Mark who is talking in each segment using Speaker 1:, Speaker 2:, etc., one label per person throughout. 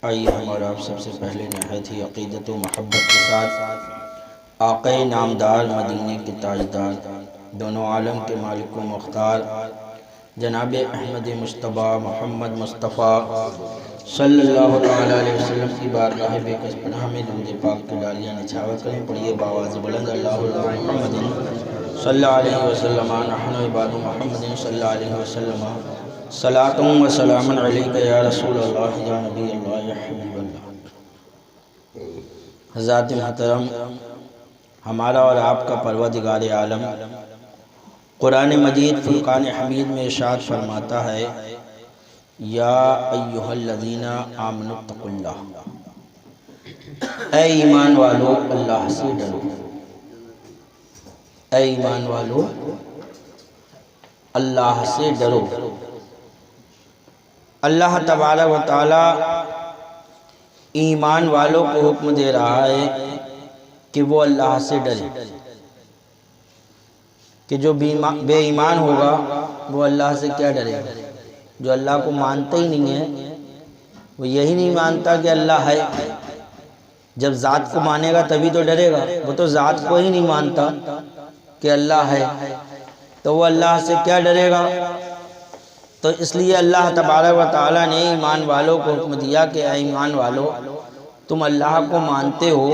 Speaker 1: آئیے ہم اور آپ سب سے پہلے نہایت ہی عقیدت و محبت کے ساتھ آقا نامدار مدینے کے تاجدار دونوں عالم کے مالک و مختار جناب احمد مصطفیٰ محمد مصطفیٰ صلی اللہ تعالیٰ علیہ وسلم کی بارگاہ بے کس پناہ میں درود پاک کی ڈالیاں نچھاور کریں۔ پڑھیے باواز بلند اللہ محمد صلی اللہ علیہ وسلم نحن عباد محمد صلی اللہ علیہ وسلم صلاۃ و سلام علیک یا رسول اللہ یا نبی اللہ یا حبیب اللہ۔ حضرات محترم، ہمارا اور آپ کا پروردگار عالم قرآن مجید فرقان حمید میں ارشاد فرماتا ہے، یا ایہا الذین آمنوا اتقوا اللہ، اے ایمان والو اللہ سے ڈرو، اے ایمان والو اللہ سے ڈرو۔ اللہ تبارک و تعالی ایمان والوں کو حکم دے رہا ہے کہ وہ اللہ سے ڈرے، کہ جو بے ایمان ہوگا وہ اللہ سے کیا ڈرے گا؟ جو اللہ کو مانتا ہی نہیں ہے، وہ یہی نہیں مانتا کہ اللہ ہے۔ جب ذات کو مانے گا تبھی تو ڈرے گا، وہ تو ذات کو ہی نہیں مانتا کہ اللہ ہے، تو وہ اللہ سے کیا ڈرے گا؟ تو اس لیے اللہ تبارک و تعالیٰ نے ایمان والوں کو حکم دیا کہ اے ایمان والو، تم اللہ کو مانتے ہو،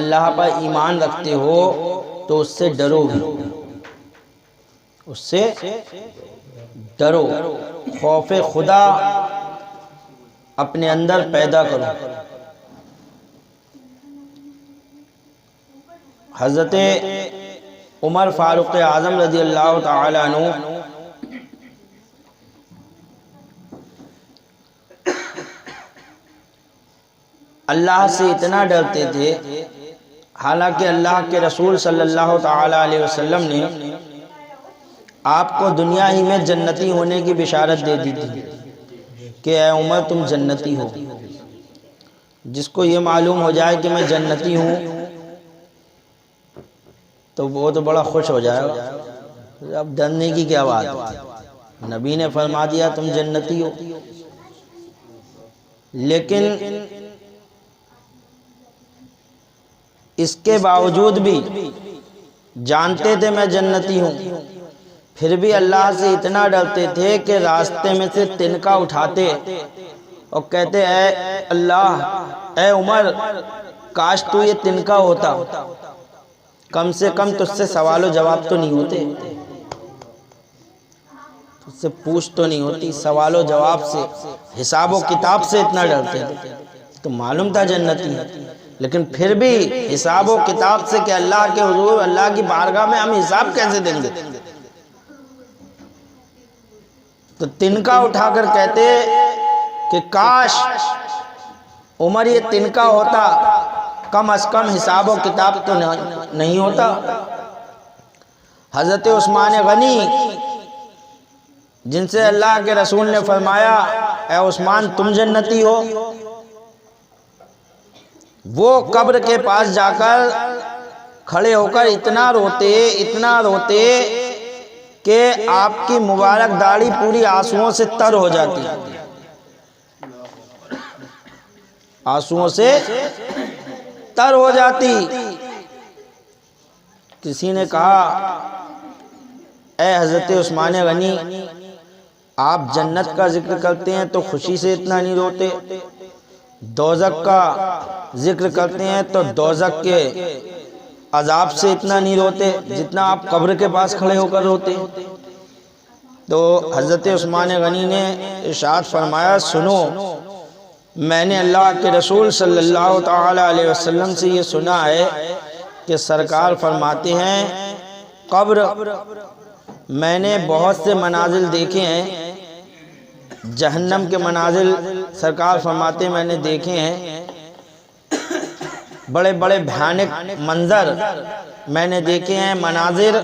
Speaker 1: اللہ پر ایمان رکھتے ہو، تو اس سے ڈرو بھی، اس سے ڈرو، خوف خدا اپنے اندر پیدا کرو۔ حضرت عمر فاروق اعظم رضی اللہ تعالی عنہ اللہ سے اتنا ڈرتے تھے، حالانکہ اللہ کے رسول صلی اللہ تعالی علیہ وسلم نے آپ کو دنیا ہی میں جنتی ہونے کی بشارت دے دی تھی کہ اے عمر تم جنتی ہو۔ جس کو یہ معلوم ہو جائے کہ میں جنتی ہوں تو وہ تو بڑا خوش ہو جائے گا، اب ڈرنے کی کیا بات ہے، نبی نے فرما دیا تم جنتی ہو۔ لیکن اس کے باوجود بھی جانتے تھے میں جنتی ہوں، پھر بھی اللہ سے اتنا ڈرتے تھے کہ راستے میں سے تنکا اٹھاتے اور کہتے اے اللہ، اے عمر، کاش تو یہ تنکا ہوتا، کم سے کم تجھ سے سوال و جواب تو نہیں ہوتے، تجھ سے پوچھ تو نہیں ہوتی، سوال و جواب سے، حساب و کتاب سے اتنا ڈرتے تھے۔ تو معلوم تھا جنتی ہے، لیکن پھر بھی حساب و کتاب سے کہ اللہ کے حضور، اللہ کی بارگاہ میں ہم حساب کیسے دیں گے؟ تو تنکا اٹھا کر کہتے کہ کاش عمر یہ تنکا ہوتا، کم از کم حساب و کتاب تو نہیں ہوتا۔ حضرت عثمان غنی، جن سے اللہ کے رسول نے فرمایا اے عثمان تم جنتی ہو، وہ قبر کے پاس جا کر کھڑے ہو کر اتنا روتے کہ آپ کی مبارک داڑھی پوری آنسوؤں سے تر ہو جاتی، آنسوؤں سے تر ہو جاتی۔ کسی نے کہا اے حضرت عثمان غنی، آپ جنت کا ذکر کرتے ہیں تو خوشی سے اتنا نہیں روتے، دوزخ کا ذکر کرتے ہیں تو دوزخ کے عذاب سے اتنا نہیں روتے جتنا آپ قبر کے پاس کھڑے ہو کر روتے۔ تو حضرت عثمان غنی نے ارشاد فرمایا سنو، میں نے اللہ کے رسول صلی اللہ تعالی علیہ وسلم سے یہ سنا ہے کہ سرکار فرماتے ہیں قبر، میں نے بہت سے منازل دیکھے ہیں، جہنم کے منازل سرکار فرماتے ہیں میں نے دیکھے ہیں، بڑے بڑے بھیانک منظر میں نے دیکھے ہیں، مناظر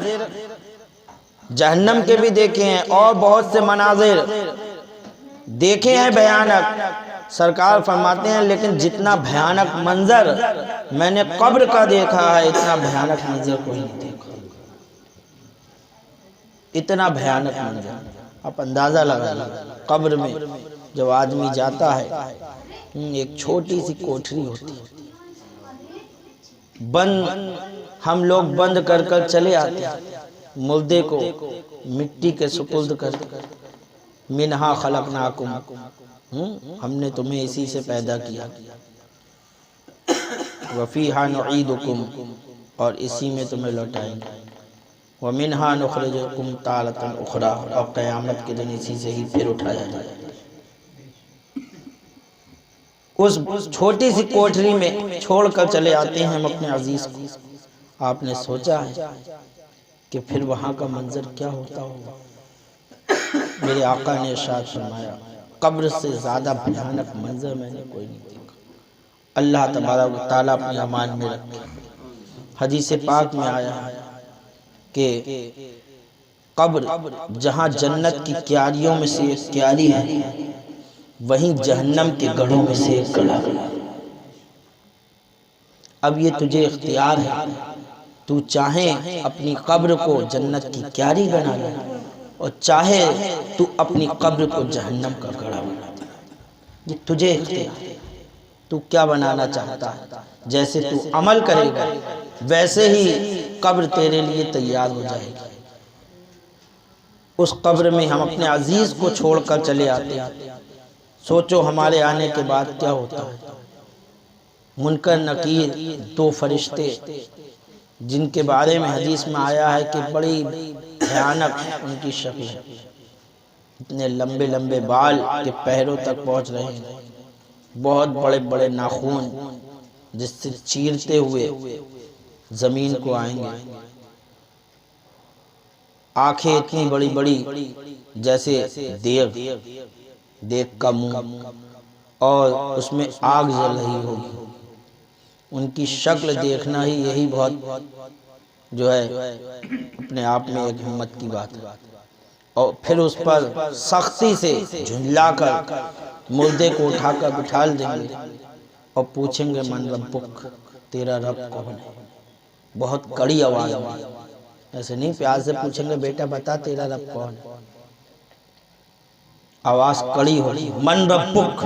Speaker 1: جہنم کے بھی دیکھے ہیں، اور بہت سے مناظر دیکھے ہیں بھیانک۔ سرکار فرماتے ہیں لیکن جتنا بھیانک منظر میں نے قبر کا دیکھا ہے، اتنا بھیانک منظر کوئی نہیں دیکھا، اتنا بھیانک منظر۔ آپ اندازہ لگائیے قبر میں جب آدمی جاتا ہے ایک چھوٹی سی کوٹھری ہوتی ہے، بند، ہم لوگ بند کر کر چلے آتے ہیں، مردے کو مٹی کے سپرد کر، منہا خلقناکم، ہم نے تمہیں اسی سے پیدا کیا، وفیہا نعیدکم، اور اسی میں تمہیں لوٹائیں گے، ومنہا نخرجکم تارۃ اخری، اور قیامت کے دن اسی سے ہی پھر اٹھایا جائے۔ اس چھوٹی سی کوٹھری میں چھوڑ کر چلے آتے ہیں ہم اپنے عزیز کو۔ آپ نے سوچا ہے کہ پھر وہاں کا منظر کیا ہوتا ہوگا؟ میرے آقا نے ارشاد فرمایا قبر سے زیادہ بھیانک منظر میں نے کوئی نہیں دیکھا۔ اللہ تبارک و تعالیٰ اپنی امان میں رکھے۔ حدیث پاک میں آیا ہے کہ قبر جہاں جنت کی کیاریوں میں سے ایک کیاری ہے، وہیں جہنم کے گڑھوں میں سے ایک گڑھا۔ اب یہ تجھے اختیار ہے، تو چاہے اپنی قبر کو جنت کی کیاری بنا لے، اور چاہے تو اپنی قبر کو جہنم کا گڑھا بنا دے۔ یہ تجھے اختیار ہے، تو کیا بنانا چاہتا ہے؟ جیسے تو عمل کرے گا ویسے ہی قبر تیرے لیے تیار ہو جائے گی۔ اس قبر میں ہم اپنے عزیز کو چھوڑ کر چلے آتے ہیں، سوچو ہمارے آنے کے بعد کیا ہوتا ہے۔ منکر نکیر دو فرشتے جن کے بارے میں حدیث میں آیا ہے کہ بڑی بھیانک ان کی شکل ہے، اتنے لمبے لمبے بال کہ پیروں تک پہنچ رہے ہیں، بہت بڑے بڑے ناخون جس سے چیرتے ہوئے زمین کو آئیں گے، آنکھیں اتنی بڑی بڑی جیسے دیگ کا منہ، اور اس میں آگ جل رہی ہوگی۔ ان کی شکل دیکھنا ہی یہی بہت جو ہے اپنے آپ میں ایک ہمت کی بات ہے۔ اور پھر اس پر سختی سے جھنجلا کر مردے کو اٹھا کر بٹھا دیں گے اور پوچھیں گے من ربک، تیرا رب کون ہے؟ بہت کڑی آواز میں، ایسے نہیں پیار سے پوچھیں گے بیٹا بتا تیرا رب کون ہے، آواز کڑی ہوگی، من ربک،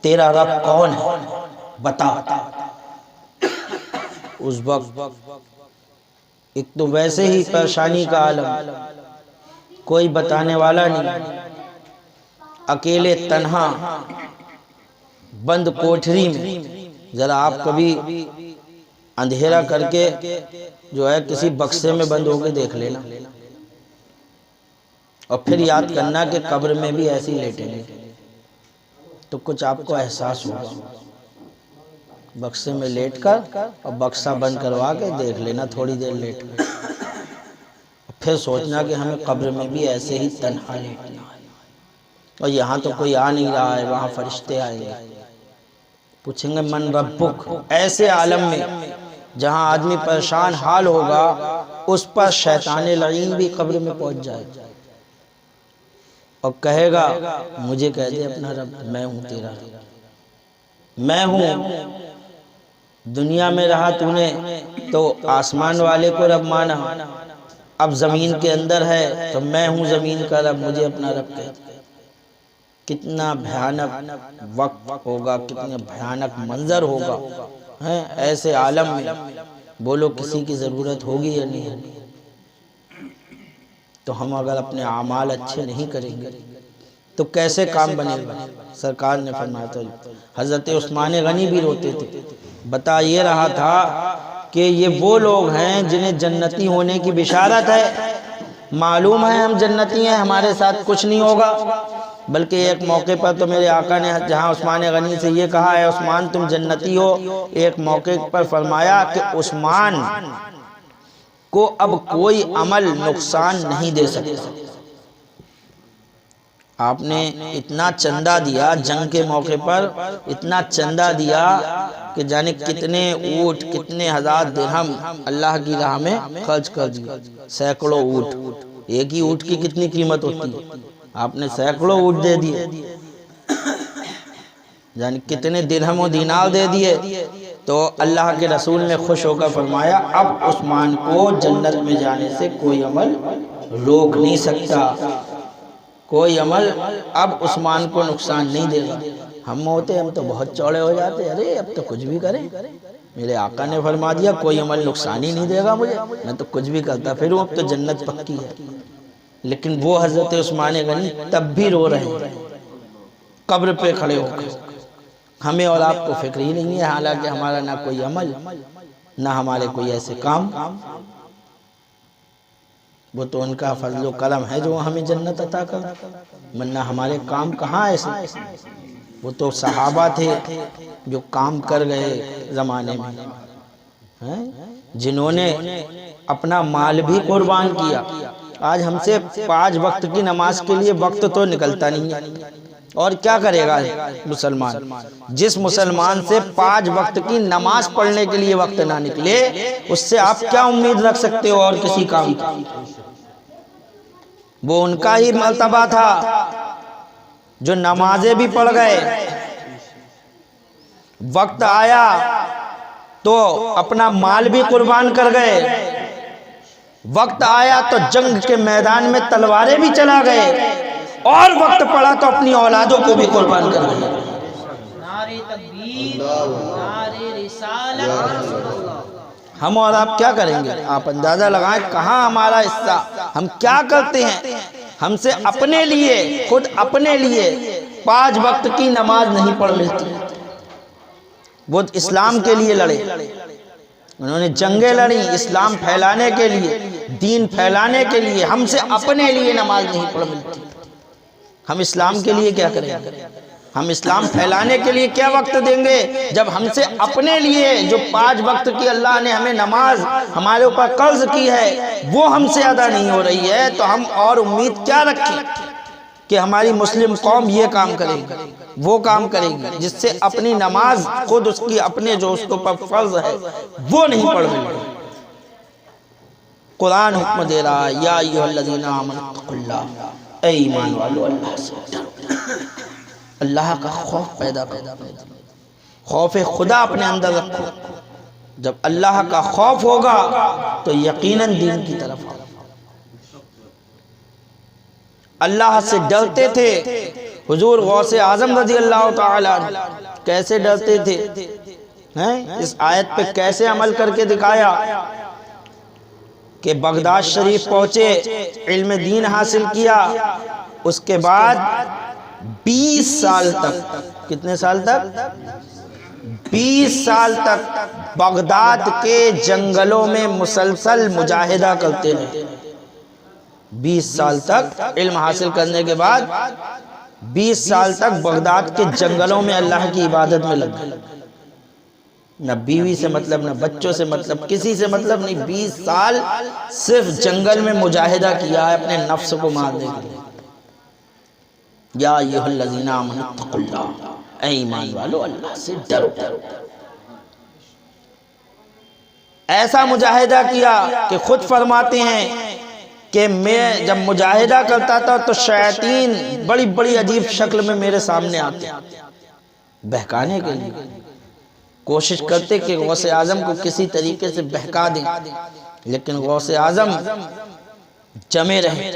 Speaker 1: تیرا رب کون ہے بتا۔ اس وقت ایک تو ویسے ہی پریشانی کا عالم، کوئی بتانے والا نہیں، اکیلے تنہا بند کوٹھری میں۔ ذرا آپ کبھی اندھیرا کر کے جو ہے کسی بکسے میں بند ہو کے دیکھ لینا، اور پھر یاد کرنا کہ قبر میں بھی ایسی لیٹیں گے تو کچھ آپ کو احساس ہوگا۔ بکسے میں لیٹ کر اور بکسہ بند کروا کے دیکھ لینا تھوڑی دیر لیٹ کر، پھر سوچنا کہ ہمیں قبر میں بھی ایسے ہی تنہا لیٹنا ہے، اور یہاں تو کوئی آ نہیں رہا ہے، وہاں فرشتے آئیں گے، پوچھیں گے من ربک۔ ایسے عالم میں جہاں آدمی پریشان حال ہوگا، اس پر شیطان لعین بھی قبر میں پہنچ جائے گا اور کہے گا مجھے کہہ دے اپنا رب، میں ہوں تیرا رب، میں ہوں۔ دنیا میں رہا تو نے تو آسمان والے کو رب مانا، اب زمین کے اندر ہے تو میں ہوں زمین کا رب، مجھے اپنا رب کہہ دے۔ کتنا بھیانک وقت ہوگا، کتنا بھیانک منظر ہوگا ایسے عالم میں۔ بولو کسی کی ضرورت ہوگی یا نہیں ہوگی؟ تو ہم اگر اپنے اعمال اچھے نہیں کریں گے تو کیسے کام بنے گا؟ سرکار نے فرمایا تھا، حضرت عثمان غنی بھی روتے تھے، بتا یہ رہا تھا کہ یہ وہ لوگ ہیں جنہیں جنتی ہونے کی بشارت ہے، معلوم ہے ہم جنتی ہیں، ہمارے ساتھ کچھ نہیں ہوگا۔ بلکہ ایک موقع پر تو میرے آقا نے جہاں عثمان غنی سے یہ کہا ہے عثمان تم جنتی ہو، ایک موقع پر فرمایا کہ عثمان کو اب کوئی عمل نقصان نہیں دے سکتا۔ آپ نے اتنا چندہ دیا جنگ کے موقع پر، اتنا چندہ دیا کہ جانے کتنے اونٹ، کتنے ہزار درہم اللہ کی راہ میں خرچ کر دیا، سینکڑوں اونٹ۔ ایک ہی اونٹ کی کتنی قیمت ہوتی ہے، آپ نے سینکڑوں اونٹ دے دیے، یعنی کتنے درہم و دینار دے دیے۔ تو اللہ کے رسول نے خوش ہو کر فرمایا اب عثمان کو جنت میں جانے سے کوئی عمل روک نہیں سکتا، کوئی عمل اب عثمان کو نقصان نہیں دے گا۔ ہم ہوتے ہم تو بہت چوڑے ہو جاتے، ارے اب تو کچھ بھی کریں، میرے آقا نے فرما دیا کوئی عمل نقصان ہی نہیں دے گا مجھے، میں تو کچھ بھی کرتا پھر اب تو جنت پکی ہے۔ لیکن وہ حضرت عثمان غنی تب بھی رو رہے ہیں قبر پہ کھڑے ہو کر۔ ہمیں اور آپ کو فکر ہی نہیں ہے، حالانکہ ہمارا نہ کوئی عمل نہ ہمارے کوئی ایسے کام، وہ تو ان کا فضل و کرم ہے جو ہمیں جنت عطا کر، ورنہ ہمارے کام کہاں ایسے۔ وہ تو صحابہ تھے جو کام کر گئے زمانے میں، جنہوں نے اپنا مال بھی قربان کیا۔ آج ہم سے 5 وقت کی نماز کے لیے وقت تو نکلتا نہیں ہے، اور کیا کرے گا مسلمان؟ جس مسلمان سے 5 وقت کی نماز پڑھنے کے لیے وقت نہ نکلے، اس سے آپ کیا امید رکھ سکتے ہو اور کسی کام کی؟ وہ ان کا ہی مرتبہ تھا جو نمازیں بھی پڑھ گئے، وقت آیا تو اپنا مال بھی قربان کر گئے، وقت آیا تو جنگ کے میدان میں تلواریں بھی چلا گئے، اور وقت پڑا تو اپنی اولادوں کو بھی قربان کر گئے۔
Speaker 2: نعرہ تکبیر، نعرہ رسالت۔
Speaker 1: ہم اور آپ کیا کریں گے؟ آپ اندازہ لگائیں کہاں ہمارا حصہ، ہم کیا کرتے ہیں؟ ہم سے اپنے لیے، خود اپنے لیے 5 وقت کی نماز نہیں پڑھ ملتی۔ وہ اسلام کے لیے لڑے، انہوں نے جنگیں لڑیں اسلام پھیلانے کے لیے، دین پھیلانے کے لیے، ہم سے اپنے لیے نماز نہیں پڑھ ملتی۔ ہم اسلام کے لیے کیا کریں گے؟ ہم اسلام پھیلانے کے لیے کیا وقت دیں گے جب ہم سے اپنے لیے جو 5 وقت کی اللہ نے ہمیں نماز ہمارے اوپر قرض کی ہے وہ ہم سے ادا نہیں ہو رہی ہے؟ تو ہم اور امید کیا رکھیں کہ ہماری مسلم قوم یہ کام کرے گی، وہ کام کرے گی، جس سے اپنی نماز خود اس کی اپنے جو اس کے اوپر فرض ہے وہ نہیں پڑھ رہی۔ قرآن حکم دے رہا ہے یا ایھا الذین آمنوا اتقوا اللہ، اے ایمان والو اللہ سے ڈرو، اللہ کا خوف پیدا کرو، خوف خدا اپنے اندر رکھو۔ جب اللہ کا خوف ہوگا تو یقیناً دین کی طرف آؤ۔ اللہ سے ڈرتے تھے حضور غوث اعظم رضی اللہ تعالی عنہ، کیسے ڈرتے تھے؟ اس آیت پہ کیسے عمل کر کے دکھایا کہ بغداد شریف پہنچے، علم دین حاصل کیا، اس کے بعد 20 سال تک، کتنے سال تک؟ 20 سال تک بغداد کے جنگلوں میں مسلسل مجاہدہ کرتے رہے۔ 20 سال تک علم حاصل کرنے کے بعد 20 سال تک بغداد کے جنگلوں میں اللہ کی عبادت میں لگ گئے۔ نہ بیوی سے مطلب، نہ بچوں سے مطلب، کسی سے مطلب نہیں، 20 سال صرف جنگل میں مجاہدہ کیا ہے اپنے نفس کو مارنے کے لیے۔ یا ایھا الذین آمنوا اتقوا اللہ، اے ایمان والو اللہ سے ڈرو۔ ایسا مجاہدہ کیا کہ خود فرماتے ہیں کہ میں جب مجاہدہ کرتا تھا تو شیاطین بڑی بڑی عجیب شکل میں میرے سامنے آتے، بہکانے کے لیے کوشش کرتے کہ غوث اعظم کو کسی طریقے سے بہکا دیں، لیکن غوث اعظم جمے رہے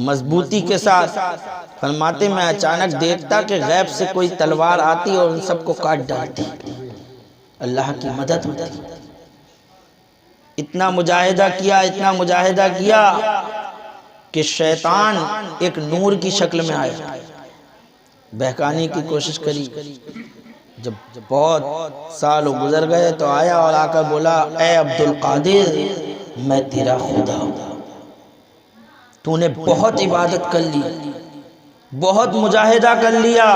Speaker 1: مضبوطی کے ساتھ۔ فرماتے میں اچانک دیکھتا کہ غیب سے کوئی تلوار آتی اور ان سب کو کاٹ ڈالتی، اللہ کی مدد ہوتی۔ اتنا مجاہدہ کیا، اتنا مجاہدہ کیا کہ شیطان ایک نور کی شکل میں آیا، بہکانے کی کوشش کری۔ جب بہت سال گزر گئے تو آیا اور آ کر بولا، اے عبد القادر میں تیرا خدا ہوں، تو نے بہت عبادت کر لی، بہت مجاہدہ کر لیا،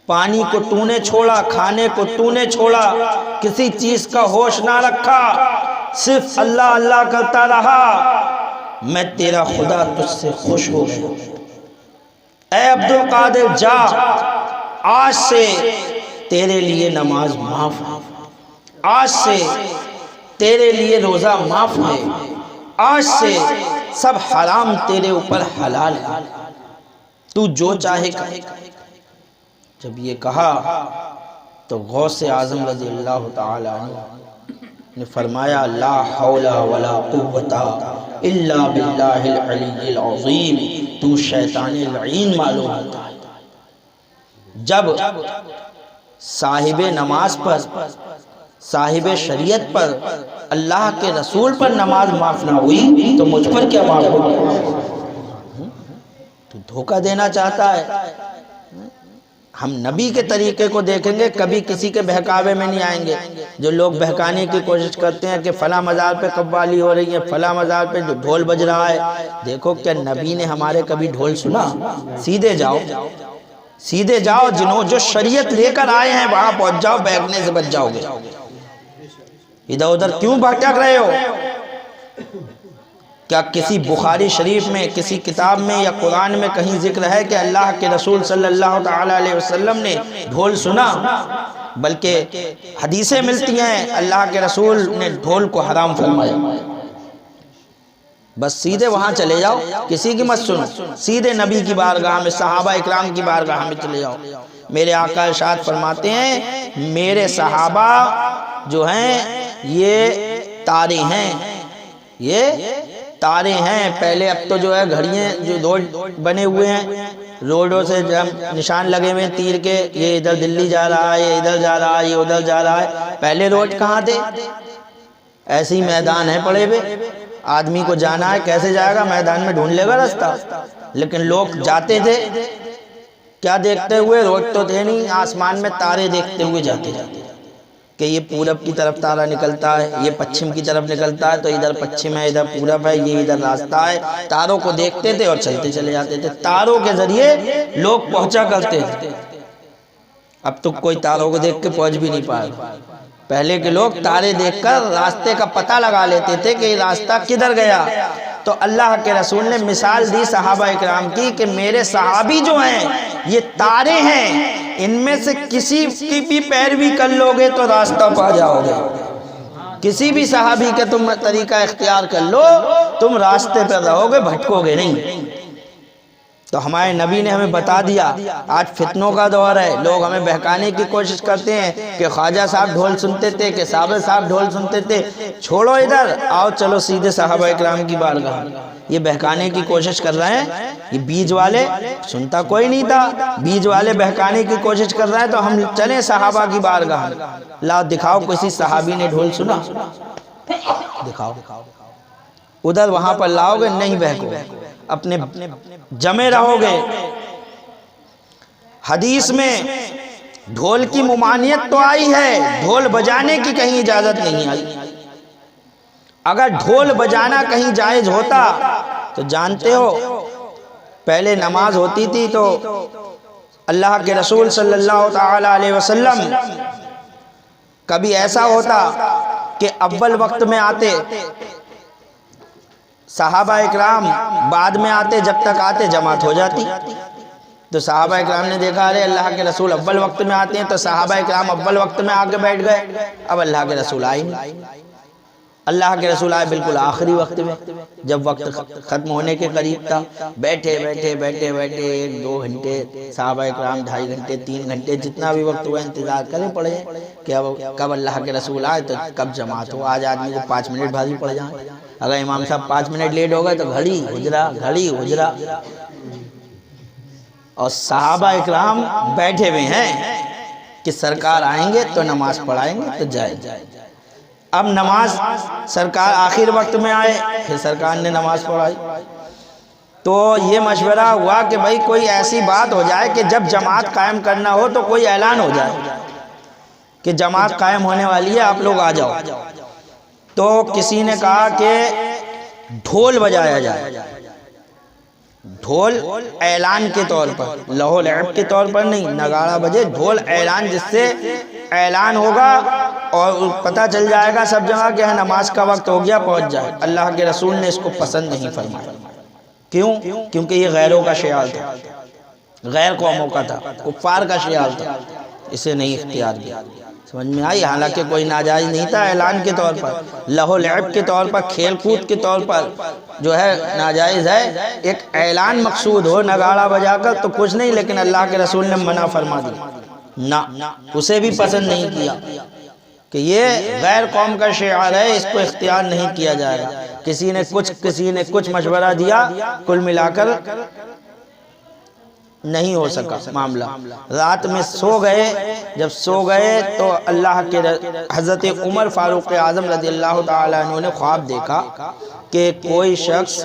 Speaker 1: پانی کو تو نے چھوڑا، کھانے کو تو نے چھوڑا، کسی چیز کا ہوش نہ رکھا، صرف اللہ اللہ کرتا رہا، میں تیرا خدا تجھ سے خوش ہو گیا۔ اے عبد القادر جا، آج سے تیرے لیے نماز معاف ہے، آج سے تیرے لیے روزہ معاف ہے، آج سے سب حرام تیرے اوپر حلال ہے، تو جو چاہے کر۔ جب یہ کہا تو غوث اعظم رضی اللہ تعالی عنہ نے فرمایا، لا حول ولا قوت الا باللہ العلی العظیم، تو شیطان لعین معلوم ہوتا ہے۔ جب صاحب نماز پر، صاحب شریعت پر، اللہ کے رسول پر نماز معاف نہ ہوئی تو مجھ پر کیا معاف ہوگا؟ تو دھوکہ دینا چاہتا ہے۔ ہم نبی کے طریقے کو دیکھیں گے، کبھی کسی کے بہکاوے میں نہیں آئیں گے۔ جو لوگ بہکانے کی کوشش کرتے ہیں کہ فلاں مزار پہ قوالی ہو رہی ہے، فلاں مزار پہ جو ڈھول بج رہا ہے، دیکھو کیا نبی نے ہمارے کبھی ڈھول سنا؟ سیدھے جاؤ، سیدھے جاؤ، جو شریعت لے کر آئے ہیں وہاں پہنچ جاؤ، بہکنے سے بچ جاؤ گے۔ ادھر ادھر کیوں بھٹک رہے ہو؟ کیا کسی بخاری شریف میں، کسی کتاب میں یا قرآن میں کہیں ذکر ہے کہ اللہ کے رسول صلی اللہ تعالیٰ علیہ وسلم نے ڈھول سنا؟ بلکہ حدیثیں ملتی ہیں اللہ کے رسول نے ڈھول کو حرام فرمایا۔ بس سیدھے وہاں چلے جاؤ، کسی کی مت سنو، سیدھے نبی کی بارگاہ میں، صحابہ اکرام کی بارگاہ میں چلے جاؤ۔ میرے آقا ارشاد فرماتے ہیں میرے صحابہ جو ہیں یہ تارے ہیں، یہ تارے ہیں۔ پہلے اب تو جو ہے گھڑیاں جو روڈ بنے ہوئے ہیں، روڈوں سے نشان لگے ہوئے ہیں تیر کے، یہ ادھر دلی جا رہا ہے، یہ ادھر جا رہا ہے، یہ ادھر جا رہا ہے۔ پہلے روڈ کہاں تھے؟ ایسے ہی میدان ہے پڑے ہوئے، آدمی کو جانا ہے کیسے جائے گا؟ میدان میں ڈھونڈ لے گا راستہ۔ لیکن لوگ جاتے تھے کیا دیکھتے ہوئے؟ روڈ تو تھے نہیں، آسمان میں تارے دیکھتے ہوئے جاتے کہ یہ پورب کی طرف تارا نکلتا ہے، یہ پچھم کی طرف نکلتا ہے، تو ادھر پچھم ہے، ادھر پورب ہے، یہ ادھر راستہ ہے۔ تاروں کو دیکھتے تھے اور چلتے چلے جاتے تھے۔ تاروں کے ذریعے لوگ پہنچا کرتے تھے۔ اب تو کوئی تاروں کو دیکھ کے پہنچ بھی نہیں پائے۔ پہلے کے لوگ تارے دیکھ کر راستے کا پتہ لگا لیتے تھے کہ یہ راستہ کدھر گیا۔ تو اللہ کے رسول نے مثال دی صحابہ اکرام کی کہ میرے صحابی جو ہیں یہ تارے ہیں، ان میں سے کسی کی بھی پیروی کر لوگے تو راستہ پا جاؤ گے۔ کسی بھی صحابی کا تم طریقہ اختیار کر لو، تم راستے پر رہو گے، بھٹکو گے نہیں۔ تو ہمارے نبی نے ہمیں بتا دیا۔ آج فتنوں کا دور ہے، لوگ ہمیں بہکانے کی کوشش کرتے ہیں کہ خواجہ صاحب ڈھول سنتے تھے، کہ صابر صاحب ڈھول سنتے تھے۔ چھوڑو ادھر، آؤ چلو سیدھے صحابہ اکرام کی بارگاہ۔ یہ بہکانے کی کوشش کر رہے ہیں، یہ بیج والے، سنتا کوئی نہیں تھا، بیج والے بہکانے کی کوشش کر رہے ہیں، تو ہم چلیں صحابہ کی بارگاہ۔ لا دکھاؤ کسی صحابی نے ڈھول سنا، دکھاؤ۔ ادھر وہاں پر لاؤ گے نہیں بہکو، اپنے جمے رہو گے۔ حدیث میں ڈھول کی ممانعت تو آئی ہے، ڈھول بجانے کی کہیں اجازت نہیں آئی۔ اگر ڈھول بجانا کہیں جائز ہوتا تو جانتے ہو پہلے نماز ہوتی تھی تو اللہ کے رسول صلی اللہ تعالیٰ علیہ وسلم کبھی ایسا ہوتا کہ اول وقت میں آتے، صحابہ اکرام بعد میں آتے، جب تک آتے جماعت ہو جاتی۔ تو صحابہ اکرام نے دیکھا ارے اللہ کے رسول اول وقت میں آتے ہیں، تو صحابہ اکرام اول وقت میں آ کے بیٹھ گئے۔ اب اللہ کے رسول آئے نہیں، اللہ کے رسول آئے بالکل آخری وقت میں، جب وقت ختم ہونے کے قریب تھا۔ بیٹھے بیٹھے بیٹھے بیٹھے 1-2 گھنٹے، صحابہ اکرام 2.5 گھنٹے 3 گھنٹے جتنا بھی وقت ہوا انتظار کرے پڑے کہ اب کب اللہ کے رسول آئے تو کب جماعت ہو۔ آج آدمی کو 5 منٹ بھاری پڑ جائیں، اگر امام صاحب 5 منٹ لیٹ ہو گئے تو گھڑی حجرہ۔ اور صحابہ اکرام بیٹھے ہوئے ہیں کہ سرکار آئیں گے تو نماز پڑھائیں گے تو جائیں۔ اب نماز سرکار آخر وقت میں آئے، پھر سرکار نے نماز پڑھائی۔ تو یہ مشورہ ہوا کہ بھائی کوئی ایسی بات ہو جائے کہ جب جماعت قائم کرنا ہو تو کوئی اعلان ہو جائے کہ جماعت قائم ہونے والی ہے، آپ لوگ آ جاؤ۔ تو کسی نے کہا کہ ڈھول بجایا جائے، ڈھول اعلان کے طور پر، لہو لعب کے طور پر نہیں، نگارہ بجے، ڈھول اعلان، جس سے اعلان ہوگا اور پتہ چل جائے گا سب جگہ کہ نماز کا وقت ہو گیا، پہنچ جائے۔ اللہ کے رسول نے اس کو پسند نہیں فرمایا۔ کیوں؟ کیونکہ یہ غیروں کا شعار تھا، غیر قوموں کا تھا، کفار کا شعار تھا، اسے نہیں اختیار کیا۔ سمجھ میں آئی؟ حالانکہ کوئی ناجائز نہیں تھا، اعلان کے طور پر، لہو لعب کے طور پر، کھیل کود کے طور پر جو ہے ناجائز ہے۔ ایک اعلان مقصود ہو نگاڑا بجا کر تو کچھ نہیں، لیکن اللہ کے رسول نے منع فرما دی، نہ، اسے بھی پسند نہیں کیا۔ کہ یہ غیر قوم کا شعار ہے، اس کو اختیار نہیں کیا جائے گا۔ کسی نے کچھ مشورہ دیا، کل ملا کر نہیں ہو سکا معاملہ۔ رات میں سو گئے، جب سو گئے تو اللہ کے حضرت عمر فاروق اعظم رضی اللہ تعالیٰ عنہ نے خواب دیکھا کہ کوئی شخص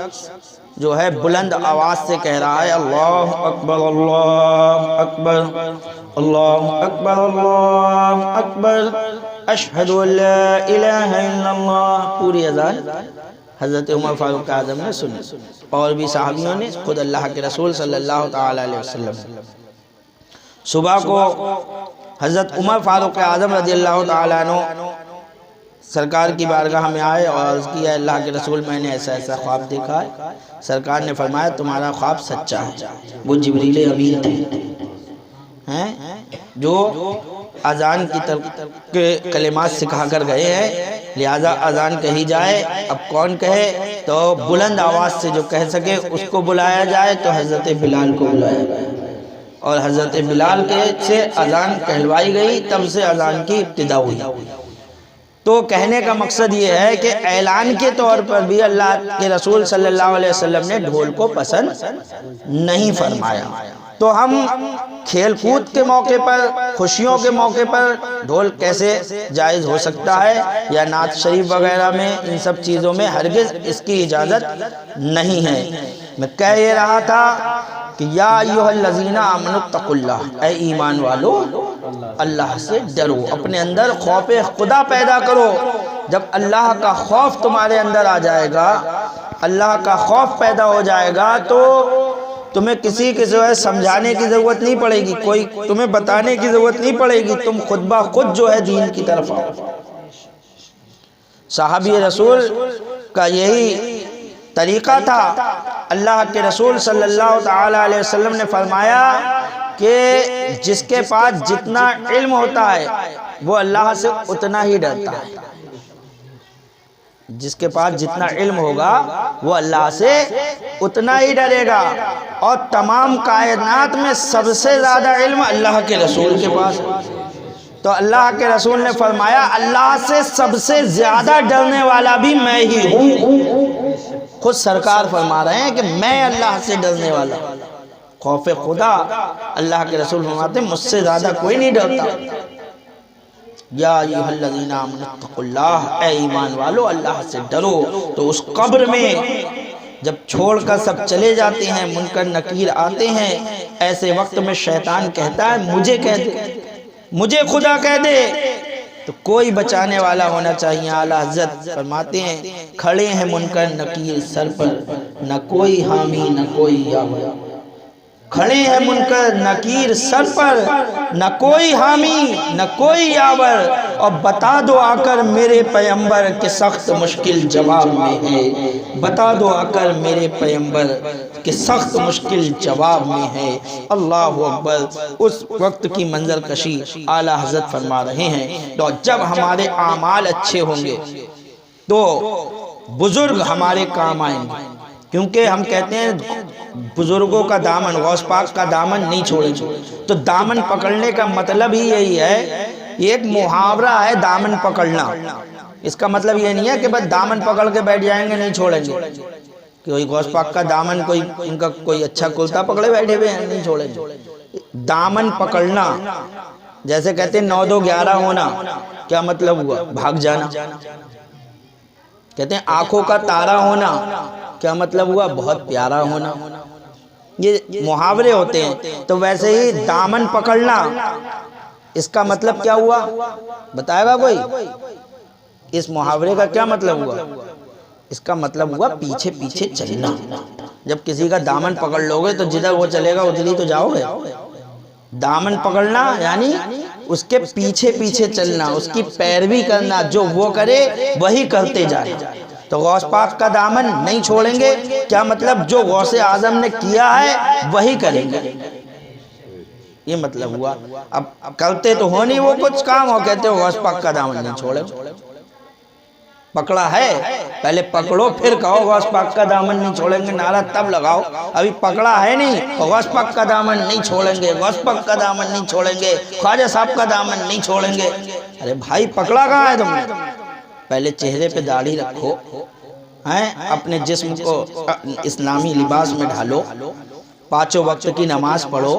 Speaker 1: جو ہے بلند آواز سے کہہ رہا ہے اللہ اکبر اللہ اکبر اللہ اکبر اللہ اکبر اشہد ان لا الہ الا اللہ، پوری اذان حضرت عمر فاروق اعظم نے سنی، اور بھی صحابیوں نے، خود اللہ کے رسول صلی اللہ تعالیٰ علیہ وسلم۔ صبح کو حضرت عمر فاروق اعظم رضی اللہ تعالیٰ عنہ سرکار کی بارگاہ میں آئے اور عرض کیا اللہ کے رسول میں نے ایسا ایسا خواب دیکھا ہے۔ سرکار نے فرمایا تمہارا خواب سچا ہے، وہ جبریل امین تھے جو اذان کی طرف کے کلمات سکھا کر گئے ہیں، لہذا اذان کہی جائے، اب کون کہے تو بلند آواز سے جو کہہ سکے اس کو بلایا جائے، تو حضرت بلال کو بلایا گیا اور حضرت بلال کے سے اذان کہلوائی گئی، تب سے اذان کی ابتدا ہوئی۔ تو کہنے کا مقصد یہ ہے کہ اعلان کے طور پر بھی اللہ کے رسول صلی اللہ علیہ وسلم نے ڈھول کو پسند نہیں فرمایا۔ تو ہم کھیل کود کے موقع پر، خوشیوں کے موقع پر ڈھول کیسے جائز ہو سکتا ہے، یا نعت شریف وغیرہ میں، ان سب چیزوں میں ہرگز اس کی اجازت نہیں ہے۔ میں کہہ یہ رہا تھا کہ یا ایھا الذین آمنوا اتقوا اللہ، اے ایمان والو اللہ سے ڈرو، اپنے اندر خوف خدا پیدا کرو۔ جب اللہ کا خوف تمہارے اندر آ جائے گا، اللہ کا خوف پیدا ہو جائے گا، تو تمہیں کسی کے جو ہے سمجھانے کی ضرورت نہیں پڑے گی، کوئی تمہیں بتانے کی ضرورت نہیں پڑے گی، تم خود بخود جو ہے دین کی طرف آؤ۔ صحابی رسول کا یہی طریقہ تھا۔ اللہ کے رسول صلی اللہ تعالیٰ علیہ وسلم نے فرمایا کہ جس کے پاس جتنا علم ہوتا ہے وہ اللہ سے اتنا ہی ڈرتا ہے، جس کے پاس جتنا علم ہوگا وہ اللہ سے اتنا ہی ڈرے گا، اور تمام کائنات میں سب سے زیادہ علم اللہ کے رسول کے پاس ہے۔ تو اللہ کے رسول نے فرمایا اللہ سے سب سے زیادہ ڈرنے والا بھی میں ہی ہوں۔ خود سرکار فرما رہے ہیں کہ میں اللہ سے ڈرنے والا، خوف خدا اللہ کے رسول فرماتے ہیں مجھ سے زیادہ کوئی نہیں ڈرتا۔ یا ایھا الذین آمنوا اتقوا اللہ، اے ایمان والو اللہ سے ڈرو۔ تو اس قبر میں جب چھوڑ کر سب چلے جاتے ہیں، منکر نکیر آتے ہیں، ایسے وقت میں شیطان کہتا ہے مجھے کہہ دے، مجھے خدا کہہ دے، تو کوئی بچانے والا ہونا چاہیے۔ اعلیٰ حضرت فرماتے ہیں کھڑے ہیں منکر نکیر سر پر، نہ کوئی حامی نہ کوئی یاور، کھڑے ہیں منکر نکیر سر پر، نہ کوئی حامی نہ کوئی یاور، اور بتا دو آ کر میرے پیغمبر کہ سخت مشکل جواب میں ہے، بتا دو آ کر میرے پیغمبر کہ سخت مشکل جواب میں ہے۔ اللہ اکبر۔ اس وقت کی منظر کشی اعلیٰ حضرت فرما رہے ہیں۔ تو جب ہمارے اعمال اچھے ہوں گے تو بزرگ ہمارے کام آئیں گے، کیونکہ ہم کہتے ہیں بزرگوں کا دامن، غوث پاک کا دامن نہیں چھوڑیں گے۔ تو دامن پکڑنے کا مطلب ہی یہی ہے، یہ ایک محاورہ ہے دامن پکڑنا۔ اس کا مطلب یہ نہیں ہے کہ بس دامن پکڑ کے بیٹھ جائیں گے نہیں چھوڑیں گے، کہ کوئی غوث پاک کا دامن کوئی ان کا کوئی اچھا کرتا پکڑے بیٹھے ہوئے ہیں نہیں چھوڑیں گے۔ دامن پکڑنا جیسے کہتے ہیں 9 2 11 ہونا، کیا مطلب ہوا؟ بھاگ جانا۔ کہتے ہیں آنکھوں کا تارا ہونا، کیا مطلب ہوا؟ بہت پیارا ہونا۔ یہ محاورے ہوتے ہیں۔ تو ویسے ہی دامن پکڑنا، اس کا مطلب کیا ہوا بتائے گا کوئی؟ اس محاورے کا کیا مطلب ہوا؟ اس کا مطلب ہوا پیچھے پیچھے چلنا۔ جب کسی کا دامن پکڑ لو گے تو جدھر وہ چلے گا ادھر ہی تو جاؤ گے۔ دامن پکڑنا یعنی اس کے پیچھے پیچھے چلنا، اس کی پیروی کرنا، جو وہ کرے وہی کرتے جائے۔ تو غوث پاک کا دامن نہیں چھوڑیں گے، کیا مطلب جو غوث اعظم نے کیا ہے وہی کریں گے، یہ مطلب ہوا۔ اب کرتے تو ہو نہیں وہ کچھ کام، اور کہتے ہو غوث پاک کا دامن نہیں چھوڑے۔ پکڑا ہے پہلے پکڑو پھر کہو غوث پاک کا دامن نہیں چھوڑیں گے، نعرہ تب لگاؤ۔ ابھی پکڑا ہے نہیں، غوث پاک کا دامن نہیں چھوڑیں گے، غوث پاک کا دامن نہیں چھوڑیں گے، خواجہ صاحب کا دامن نہیں چھوڑیں گے۔ ارے بھائی پکڑا کہاں ہے تم نے؟ پہلے چہرے پہ داڑھی رکھو، اپنے جسم کو اسلامی لباس میں ڈھالو، 5 وقت کی نماز پڑھو،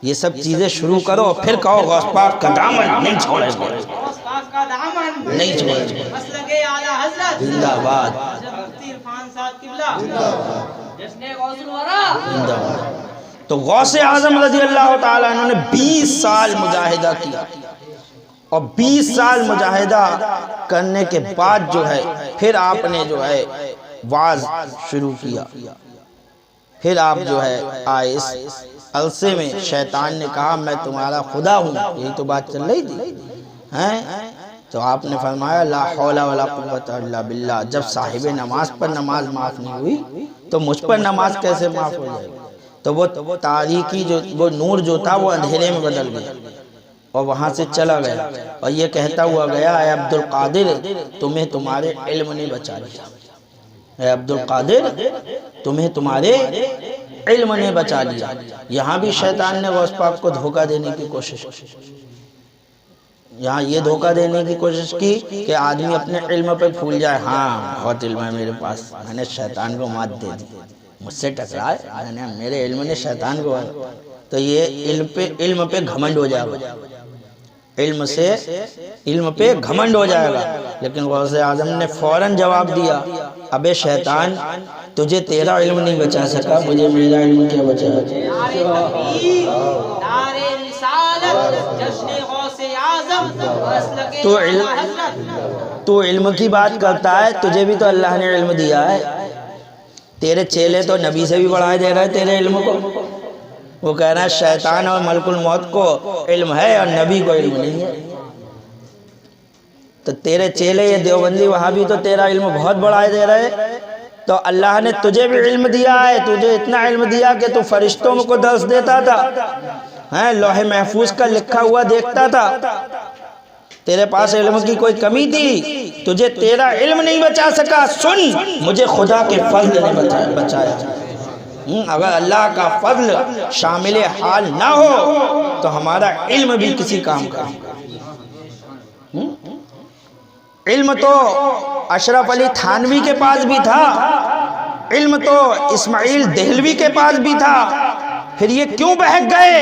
Speaker 1: یہ سب چیزیں شروع کرو، پھر کہو غوث پاک کا دامن نہیں چھوڑیں گے،
Speaker 2: غوث پاک کا دامن
Speaker 1: نہیں چھوڑیں گے۔
Speaker 2: مسلک اعلیٰ حضرت
Speaker 1: زندہ باد،
Speaker 2: مفتی عرفان صاحب قبلہ جشن غوث الورا
Speaker 1: زندہ باد۔ تو غوث اعظم رضی اللہ تعالیٰ عنہ نے 20 سال مجاہدہ کیا، اور 20 سال مجاہدہ کرنے کے بعد جو ہے پھر آپ نے جو ہے وعظ شروع کیا۔ پھر آپ جو ہے آئے اس عرصے میں شیطان نے کہا میں تمہارا خدا ہوں، یہی تو بات چل رہی تھی، تو آپ نے فرمایا لا حول ولا قوت الا باللہ، جب صاحب نماز پر نماز معاف نہیں ہوئی تو مجھ پر نماز کیسے معاف ہو جائے گی؟ تو وہ تاریکی وہ نور جو تھا وہ اندھیرے میں بدل گیا، اور وہاں سے چلا گیا، اور یہ کہتا ہوا گیا اے عبد القادر تمہیں تمہارے علم نے بچا لیا، اے عبد القادر تمہیں تمہارے علم نے بچا لیا۔ یہاں بھی شیطان نے غوث پاک کو دھوکہ دینے کی کوشش کی، یہاں یہ دھوکہ دینے کی کوشش کی کہ آدمی اپنے علم پہ پھول جائے، ہاں بہت علم ہے میرے پاس، میں نے شیطان کو مات دے دی، مجھ سے ٹکرائے میں نے، میرے علم نے شیطان کو، تو یہ علم پہ گھمنڈ ہو جائے گا، علم پہ گھمنڈ ہو جائے گا۔ لیکن غوث اعظم نے فوراً جواب دیا ابے شیطان تجھے تیرا علم نہیں بچا سکا، مجھے میرا علم کیا بچا ہے؟
Speaker 2: نعرہ تکبیر، نعرہ رسالت، جشن غوث اعظم، مسلک اعلیٰ حضرت۔
Speaker 1: تو علم کی بات کرتا ہے، تجھے بھی تو اللہ نے علم دیا ہے، تیرے چیلے تو نبی سے بھی بڑھائے دے رہے تیرے علم کو، وہ کہہ رہا ہے شیطان اور ملک الموت کو علم ہے اور نبی کو علم نہیں ہے، تو تیرے چیلے یہ دیوبندی وہابی تو تیرا علم بہت بڑھائے دے رہے، تو اللہ نے تجھے بھی علم دیا ہے، تجھے اتنا علم دیا کہ تو فرشتوں کو درس دیتا تھا، لوح محفوظ کا لکھا ہوا دیکھتا تھا، تیرے پاس علم کی کوئی کمی تھی، تجھے تیرا علم نہیں بچا سکا، سن مجھے خدا کے فضل نے بچایا۔ اگر اللہ کا فضل شامل حال نہ ہو تو ہمارا علم بھی کسی کام کا نہیں۔ علم تو اشرف علی تھانوی کے پاس بھی تھا، علم تو اسماعیل دہلوی کے پاس بھی تھا، پھر یہ کیوں بہک گئے؟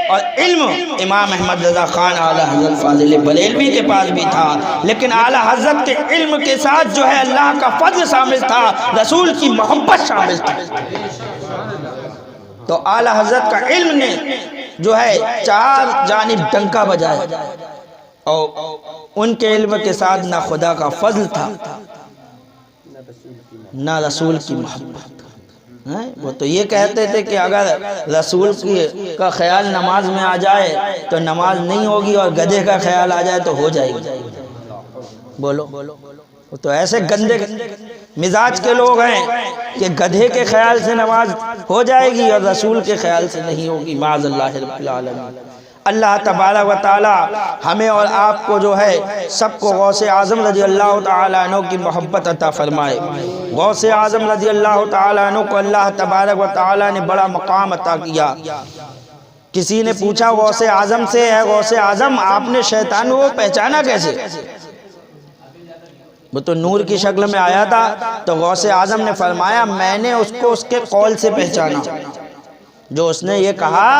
Speaker 1: اور علم امام احمد رضا خان اعلیٰ حضرت فاضل بریلوی کے پاس بھی تھا، لیکن اعلیٰ حضرت کے علم کے ساتھ جو ہے اللہ کا فضل شامل تھا، رسول کی محبت شامل تھی، تو اعلیٰ حضرت کا علم نے جو ہے 4 جانب ڈنکا بجایا، اور ان کے علم کے ساتھ نہ خدا کا فضل تھا نہ رسول کی محبت۔ وہ تو یہ کہتے تھے کہ اگر رسول کا خیال نماز میں آ جائے تو نماز نہیں ہوگی، اور گدھے کا خیال آ جائے تو ہو جائے گی۔ بولو، وہ تو ایسے گندے مزاج کے لوگ ہیں کہ گدھے کے خیال سے نماز ہو جائے گی اور رسول کے خیال سے نہیں ہوگی، معاذ اللہ رب العالمین۔ اللہ تبارک و تعالی ہمیں اور آپ کو جو ہے سب کو غوث اعظم رضی اللہ تعالیٰ عنہ کی محبت عطا فرمائے۔ غوث اعظم رضی اللہ تعالیٰ عنہ کو اللہ تبارک و تعالیٰ نے بڑا مقام عطا کیا۔ کسی نے پوچھا غوث اعظم سے، اے غوث اعظم آپ نے شیطان کو پہچانا کیسے؟ وہ تو نور کی شکل میں آیا تھا، تو غوث اعظم نے فرمایا میں نے اس کو اس کے قول سے پہچانا، جو اس نے یہ کہا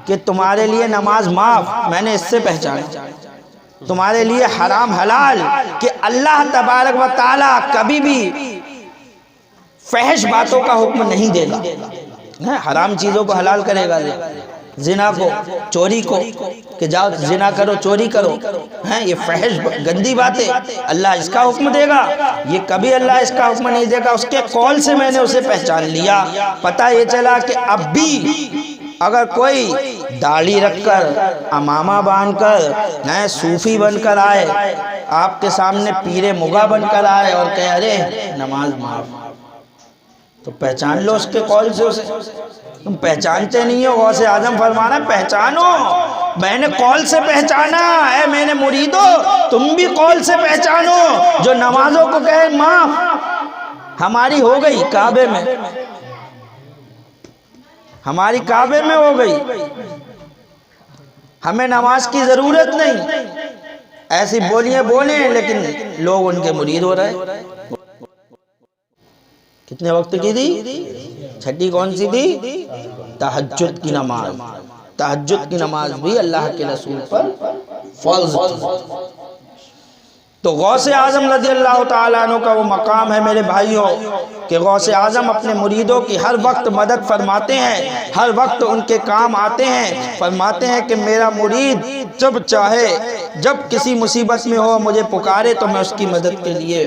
Speaker 1: کہ تمہارے لیے نماز معاف، میں نے اس سے پہچانا، تمہارے لیے حرام حلال، کہ اللہ تبارک و تعالی کبھی بھی فحش باتوں کا حکم نہیں دے گا، حرام چیزوں کو حلال کرے گا، زنا کو، چوری کو، کہ جاؤ زنا کرو چوری کرو، یہ فحش گندی باتیں اللہ اس کا حکم دے گا؟ یہ کبھی اللہ اس کا حکم نہیں دے گا، اس کے قول سے میں نے اسے پہچان لیا۔ پتہ یہ چلا کہ اب بھی اگر کوئی داڑھی رکھ کر، امامہ باندھ کر، صوفی بن کر آئے، آپ کے سامنے پیر مغا بن کر آئے اور کہے ارے نماز معاف، تو پہچان لو اس کے قول سے اسے۔ تم پہچانتے نہیں ہو، غوث اعظم فرمانا پہچانو، میں نے قول سے پہچانا، اے میں نے مریدو تم بھی قول سے پہچانو، جو نمازوں کو کہے معاف، ہماری ہو گئی کعبے میں، ہماری کعبے میں ہو گئی، ہمیں نماز کی ضرورت نہیں، ایسی بولیاں بولیں لیکن لوگ ان کے مرید ہو رہے ہیں۔ کتنے وقت کی تھی؟ چھٹی کون سی تھی؟ تہجد کی نماز۔ تہجد کی نماز بھی اللہ کے رسول پر فرض تھی۔ تو غوث اعظم رضی اللہ تعالیٰ عنہ کا وہ مقام ہے میرے بھائیوں کہ غوث اعظم اپنے مریدوں کی ہر وقت مدد فرماتے ہیں، ہر وقت ان کے کام آتے ہیں۔ فرماتے ہیں کہ میرا مرید جب چاہے، جب کسی مصیبت میں ہو مجھے پکارے تو میں اس کی مدد کے لیے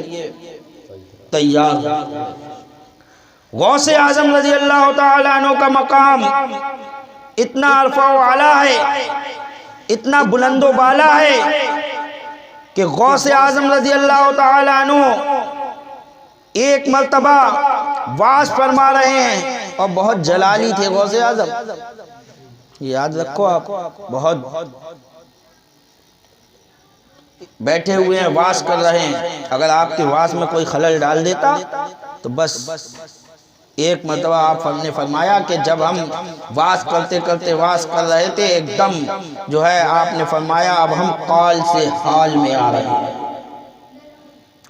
Speaker 1: تیار ہوں۔ غوث اعظم رضی اللہ تعالیٰ عنہ کا مقام اتنا عرفہ و اعلیٰ ہے، اتنا بلند و بالا ہے کہ غوث اعظم رضی اللہ تعالیٰ عنہ ایک مرتبہ وعظ فرما رہے ہیں، اور بہت جلالی تھے غوث اعظم، یاد رکھو آپ، بہت بیٹھے ہوئے ہیں وعظ کر رہے ہیں، اگر آپ کے وعظ میں کوئی خلل ڈال دیتا تو بس۔ ایک مرتبہ آپ نے فرمایا کہ جب ہم وعظ کرتے کرتے وعظ کر رہے تھے، ایک دم جو ہے آپ نے فرمایا اب ہم قال سے حال میں آ رہے ہیں،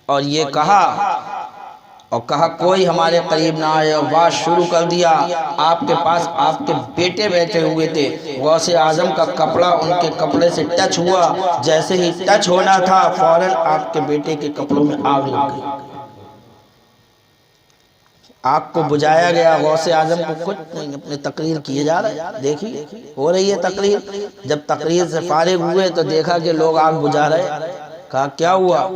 Speaker 1: اور یہ کہا کوئی ہمارے قریب نہ آئے، اور وعظ شروع کر دیا۔ آپ کے پاس آپ کے بیٹے بیٹھے ہوئے تھے، غوث اعظم کا کپڑا ان کے کپڑے سے ٹچ ہوا، جیسے ہی ٹچ ہونا تھا فوراً آپ کے بیٹے کے کپڑوں میں آگ لگ گئی، آگ کو بجھایا گیا۔ غوث اعظم کو کچھ نہیں، اپنے تقریر کیے جا رہے ہیں، دیکھیے ہو رہی ہے تقریر۔ جب تقریر سے فارغ ہوئے تو دیکھا کہ لوگ آگ بجھا رہے، کہا کیا ہوا؟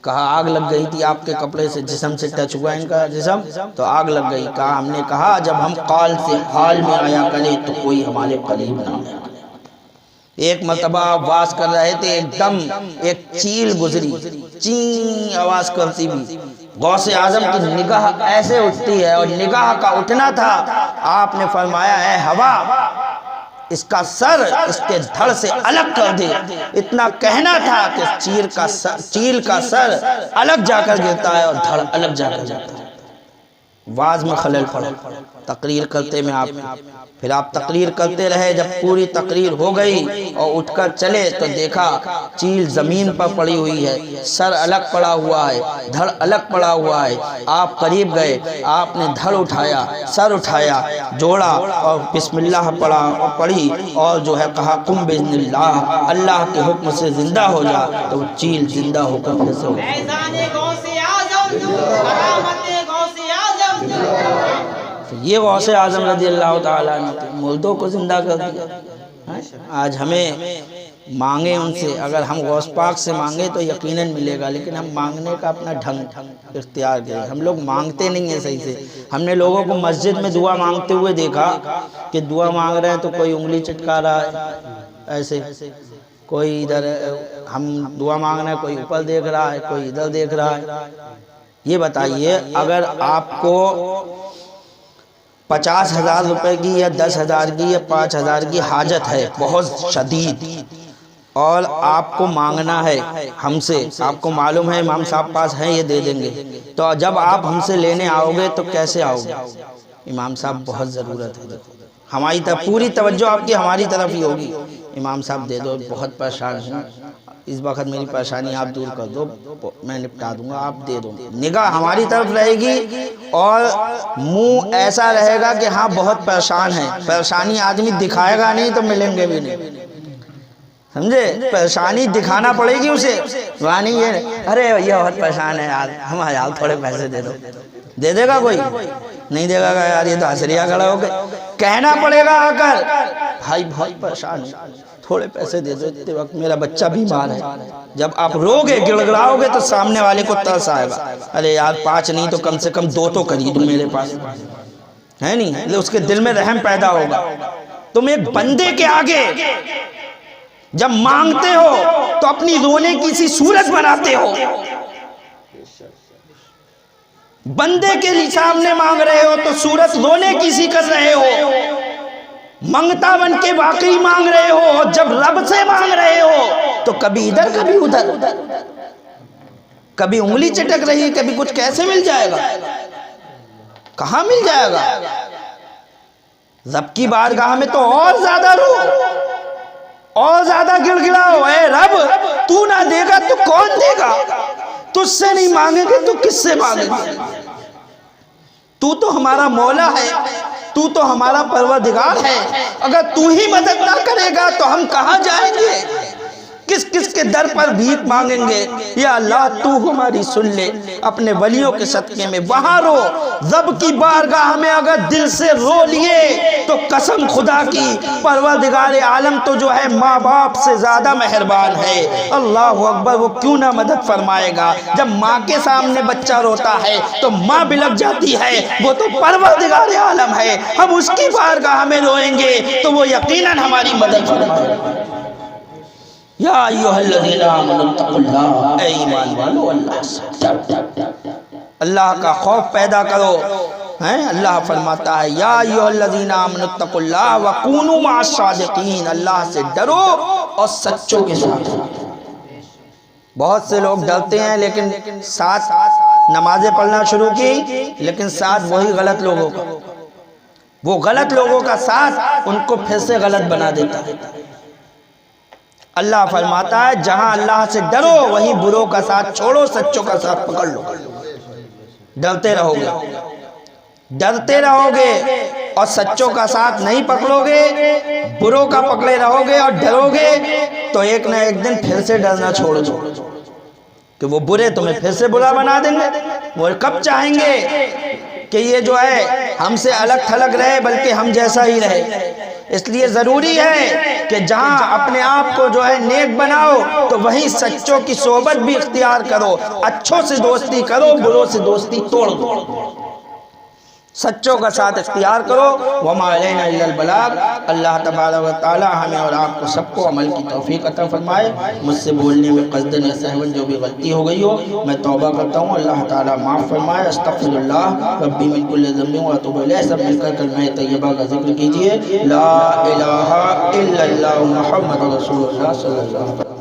Speaker 1: کہا آگ لگ گئی تھی آپ کے کپڑے سے، جسم سے ٹچ ہوا ان کا جسم تو آگ لگ گئی۔ کہا ہم نے کہا جب ہم قال سے حال میں آیا کریں تو کوئی ہمارے قریب نہ آیا۔ ایک مرتبہ آپ واز کر رہے تھے، ایک دم ایک چیل گزری، چین آواز کرتی بھی، غوث اعظم کی نگاہ ایسے اٹھتی ہے، اور نگاہ کا اٹھنا تھا، آپ نے فرمایا اے ہوا اس کا سر اس کے دھڑ سے الگ کر دے۔ اتنا کہنا تھا کہ چیل کا سر الگ جا کر گرتا ہے اور دھڑ الگ جا کر جاتا ہے۔ واز میں خلل پڑا، تقریر کرتے میں آپ، پھر آپ تقریر کرتے رہے، جب پوری تقریر ہو گئی اور اٹھ کر چلے تو دیکھا چیل زمین پر پڑی ہوئی ہے، سر الگ پڑا ہوا ہے، دھڑ الگ پڑا ہوا ہے۔ آپ قریب گئے، آپ نے دھڑ اٹھایا، سر اٹھایا، جوڑا اور بسم اللہ پڑھی، اور جو ہے کہا قم باذن اللہ، اللہ کے حکم سے زندہ ہو جا، تو وہ چیل زندہ ہو کر پھر سے ہو گئی۔ یہ غوث اعظم رضی اللہ تعالیٰ عنہ مردوں کو زندہ کر دیا۔ آج ہمیں مانگے ان سے، اگر ہم غوث پاک سے مانگے تو یقیناً ملے گا، لیکن ہم مانگنے کا اپنا ڈھنگ اختیار کریں، ہم لوگ مانگتے نہیں ہیں صحیح سے۔ ہم نے لوگوں کو مسجد میں دعا مانگتے ہوئے دیکھا کہ دعا مانگ رہے ہیں تو کوئی انگلی چٹکا رہا ہے ایسے، کوئی ادھر، ہم دعا مانگ رہے ہیں کوئی اوپر دیکھ رہا ہے، کوئی ادھر دیکھ رہا ہے۔ یہ بتائیے اگر آپ کو 50,000 روپے کی یا 10,000 کی یا 5,000 کی حاجت ہے بہت شدید، اور آپ کو مانگنا ہے ہم سے، آپ کو معلوم ہے امام صاحب پاس ہیں یہ دے دیں گے، تو جب آپ ہم سے لینے آؤ گے تو کیسے آؤ گے؟ امام صاحب بہت ضرورت ہے، ہماری طرف پوری توجہ آپ کی ہماری طرف ہی ہوگی، امام صاحب دے دو، بہت پریشان ہوں، اس وقت میری پریشانی آپ دور کر دو، میں نپٹا دوں گا، آپ دے دو۔ نگاہ ہماری طرف رہے گی اور منہ ایسا رہے گا کہ ہاں بہت پریشان ہے، پریشانی آدمی دکھائے گا نہیں تو ملیں گے بھی نہیں، سمجھے؟ پریشانی دکھانا پڑے گی اسے، وہاں یہ ارے یہ بہت پریشان ہے یار، ہم یار تھوڑے پیسے دے دو، دے دے گا کوئی؟ نہیں دے گا یار، یہ تو ہسریا کھڑا ہو کے کہنا پڑے گا آ کر بھائی بہت پریشان ہے، تھوڑے پیسے دے دو، اتنے وقت میرا بچہ بیمار ہے۔ جب آپ رو گے گڑ گڑاؤ گے تو سامنے والے کو ترس آئے گا، ارے یار 5 نہیں تو کم سے کم 2 تو خرید میرے پاس ہے نہیں، اس کے دل میں رحم پیدا ہوگا۔ تم ایک بندے کے آگے جب مانگتے ہو تو اپنی رونے کی سی صورت بناتے ہو، بندے کے سامنے مانگ رہے ہو تو صورت رونے کی سی کر رہے ہو، منگتا بن کے واقعی مانگ رہے ہو، جب رب سے مانگ رہے ہو تو کبھی ادھر کبھی ادھر، کبھی انگلی چٹک رہی ہے، کبھی کچھ، کیسے مل جائے گا؟ کہاں مل جائے گا؟ رب کی بارگاہ میں تو اور زیادہ رو، اور زیادہ گڑ گڑاؤ، اے رب تو نہ دے گا تو کون دے گا؟ تجھ سے نہیں مانگیں گے تو کس سے مانگیں گے؟ تو تو ہمارا مولا ہے، تو تو ہمارا پروردگار ہے، اگر تو ہی مدد نہ کرے گا تو ہم کہاں جائیں گے؟ کس کس کے در پر بھیک مانگیں گے؟ یا اللہ تو ہماری سن لے، اپنے ولیوں کے صدقے میں وہاں رو، رب کی بارگاہ میں اگر دل سے رو لیے تو قسم خدا کی پروردگار عالم تو جو ہے ماں باپ سے زیادہ مہربان ہے، اللہ اکبر، وہ کیوں نہ مدد فرمائے گا؟ جب ماں کے سامنے بچہ روتا ہے تو ماں بلک جاتی ہے، وہ تو پروردگار عالم ہے، ہم اس کی بارگاہ میں روئیں گے تو وہ یقیناً ہماری مدد فرمائے گا۔ یا ایھا الذین آمنوا اتقوا اللہ، اے ایمان والو اللہ سے ڈرو، اللہ کا خوف پیدا کرو۔ اللہ فرماتا ہے یا ایھا الذین آمنوا اتقوا اللہ وکونوا مع الصادقین، اللہ سے ڈرو اور سچوں کے ساتھ۔ بہت سے لوگ ڈرتے ہیں لیکن ساتھ نمازیں پڑھنا شروع کی، لیکن ساتھ وہی غلط لوگوں کا، وہ غلط لوگوں کا ساتھ ان کو پھر سے غلط بنا دیتا ہے۔ اللہ فرماتا ہے جہاں اللہ سے ڈرو وہیں بروں کا ساتھ چھوڑو، سچوں کا ساتھ پکڑ لو۔ ڈرتے رہو گے، ڈرتے رہو گے اور سچوں کا ساتھ نہیں پکڑو گے، بروں کا پکڑے رہو گے اور ڈرو گے تو ایک نہ ایک دن پھر سے ڈرنا چھوڑ دو کہ وہ برے تمہیں پھر سے برا بنا دیں گے۔ وہ کب چاہیں گے کہ یہ جو ہے ہم سے الگ تھلگ رہے بلکہ ہم جیسا ہی رہے؟ اس لیے ضروری ہے کہ جہاں اپنے آپ کو جو ہے نیک بناؤ تو وہیں سچوں کی صحبت بھی اختیار کرو، اچھوں سے دوستی کرو، بروں سے دوستی توڑ دو، سچوں کا ساتھ اختیار کرو۔ وما علینا الا البلاغ۔ اللہ تبارک و تعالی ہمیں اور آپ کو سب کو عمل کی توفیق عطا فرمائے۔ مجھ سے بولنے میں قصدن یا سہون جو بھی غلطی ہو گئی ہو میں توبہ کرتا ہوں، اللہ تعالی معاف فرمائے۔ استغفر اللہ ربی من کل ذنب واتوب الیہ۔ سب مل کر کلمہ طیبہ کا ذکر کیجئے، لا الہ الا اللہ محمد رسول اللہ صلی اللہ علیہ وسلم۔